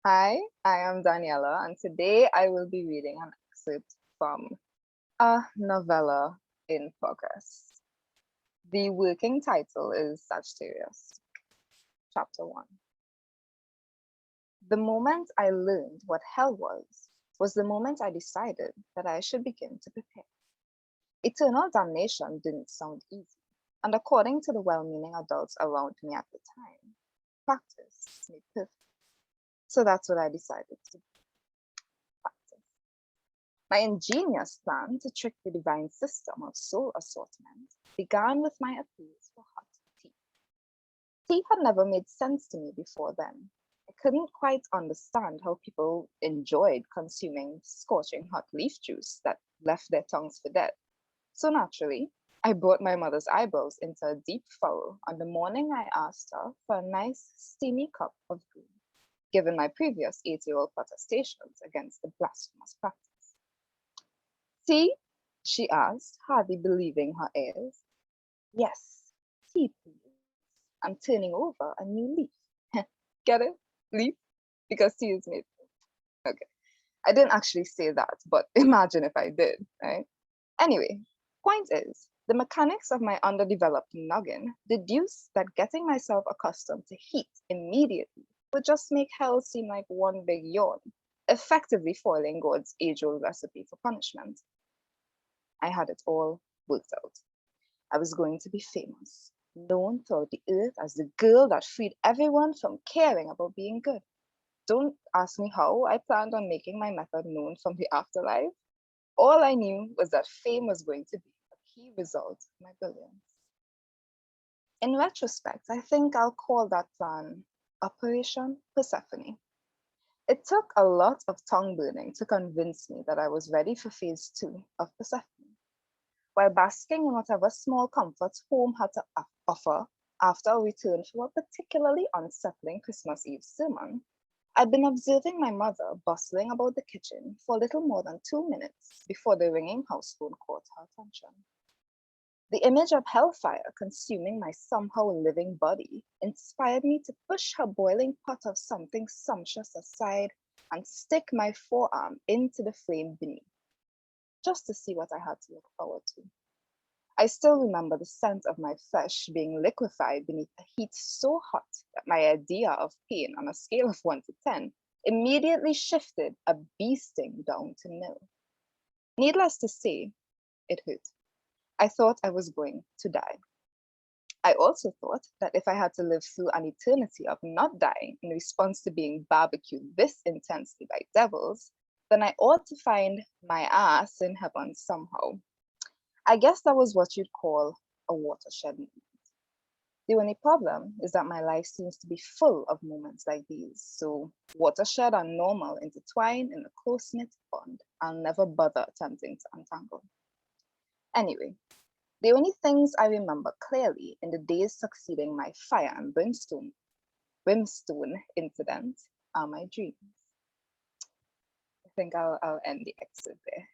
Hi, I am Daniela, and today I will be reading an excerpt from a novella in progress. The working title is Sagittarius, Chapter 1. The moment I learned what hell was the moment I decided that I should begin to prepare. Eternal damnation didn't sound easy, and according to the well meaning adults around me at the time, practice made perfect. So that's what I decided to practice. My ingenious plan to trick the divine system of soul assortment began with my appeals for hot tea. Tea had never made sense to me before then. I couldn't quite understand how people enjoyed consuming scorching hot leaf juice that left their tongues for dead. So naturally, I brought my mother's eyebrows into a deep furrow on the morning I asked her for a nice steamy cup of green, given my previous 8-year-old protestations against the blasphemous practice. Tea? She asked, hardly believing her ears. Yes, tea, please. I'm turning over a new leaf. Get it? Leaf? Because tea is made. Okay. I didn't actually say that, but imagine if I did, right? Anyway, point is, the mechanics of my underdeveloped noggin deduced that getting myself accustomed to heat immediately would just make hell seem like one big yawn, effectively foiling God's age-old recipe for punishment. I had it all worked out. I was going to be famous, known throughout the earth as the girl that freed everyone from caring about being good. Don't ask me how I planned on making my method known from the afterlife. All I knew was that fame was going to be a key result of my brilliance. In retrospect, I think I'll call that plan Operation Persephone. It took a lot of tongue burning to convince me that I was ready for phase 2 of Persephone. While basking in whatever small comforts home had to offer after a return from a particularly unsettling Christmas Eve sermon, I'd been observing my mother bustling about the kitchen for a little more than 2 minutes before the ringing house phone caught her attention. The image of hellfire consuming my somehow living body inspired me to push her boiling pot of something sumptuous aside and stick my forearm into the flame beneath, just to see what I had to look forward to. I still remember the scent of my flesh being liquefied beneath a heat so hot that my idea of pain on a scale of 1 to 10 immediately shifted a bee sting down to nil. Needless to say, it hurt. I thought I was going to die. I also thought that if I had to live through an eternity of not dying in response to being barbecued this intensely by devils, then I ought to find my ass in heaven somehow. I guess that was what you'd call a watershed moment. The only problem is that my life seems to be full of moments like these, so watershed and normal intertwine in a close-knit bond I'll never bother attempting to untangle. Anyway, the only things I remember clearly in the days succeeding my fire and brimstone incident are my dreams. I think I'll end the excerpt there.